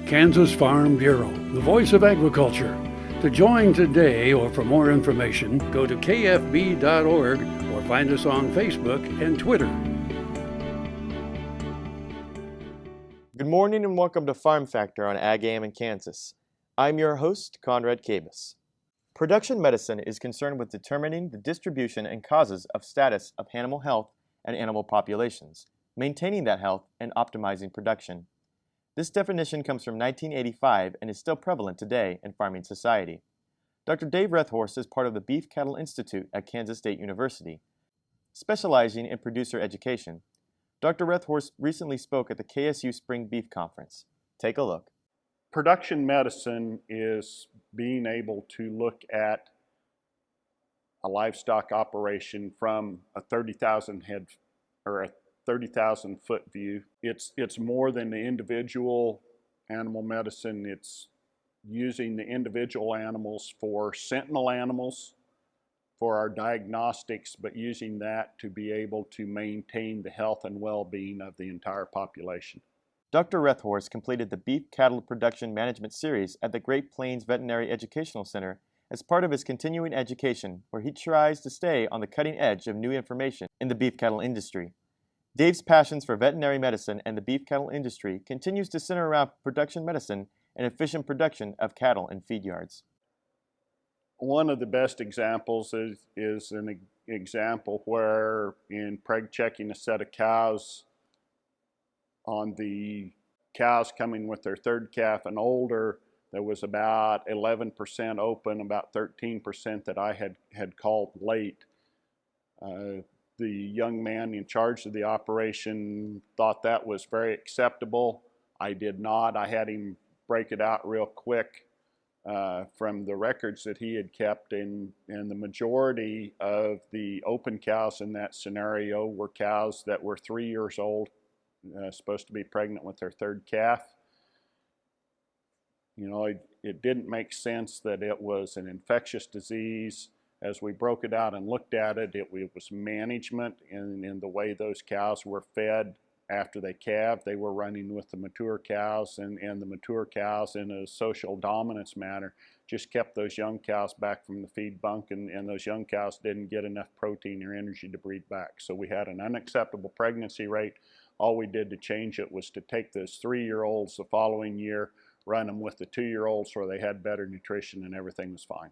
Kansas Farm Bureau, the voice of agriculture. To join today or for more information, go to kfb.org or find us on Facebook and Twitter. Good morning and welcome to Farm Factor on Ag AM in Kansas. I'm your host, Conrad Cabus. Production medicine is concerned with determining the distribution and causes of status of animal health and animal populations, maintaining that health, and optimizing production. This definition comes from 1985 and is still prevalent today in farming society. Dr. Dave Rethorst is part of the Beef Cattle Institute at Kansas State University. Specializing in producer education, Dr. Rethorst recently spoke at the KSU Spring Beef Conference. Take a look. Production medicine is being able to look at a livestock operation from a 30,000 head or a 30,000 foot view. It's more than the individual animal medicine. It's using the individual animals for sentinel animals for our diagnostics, but using that to be able to maintain the health and well-being of the entire population. Dr. Rethorst completed the Beef Cattle Production Management Series at the Great Plains Veterinary Educational Center as part of his continuing education, where he tries to stay on the cutting edge of new information in the beef cattle industry. Dave's passions for veterinary medicine and the beef cattle industry continues to center around production medicine and efficient production of cattle in feed yards. One of the best examples is an example where in preg checking a set of cows, on the cows coming with their third calf and older, there was about 11% open, about 13% that I had called late. The young man in charge of the operation thought that was very acceptable. I did not. I had him break it out real quick from the records that he had kept, and the majority of the open cows in that scenario were cows that were 3 years old, supposed to be pregnant with their third calf. You know, it didn't make sense that it was an infectious disease. As we broke it out and looked at it, it was management in the way those cows were fed after they calved. They were running with the mature cows, and the mature cows, in a social dominance manner, just kept those young cows back from the feed bunk, and those young cows didn't get enough protein or energy to breed back. So we had an unacceptable pregnancy rate. All we did to change it was to take those 3-year-olds the following year, run them with the 2-year-olds where they had better nutrition, and everything was fine.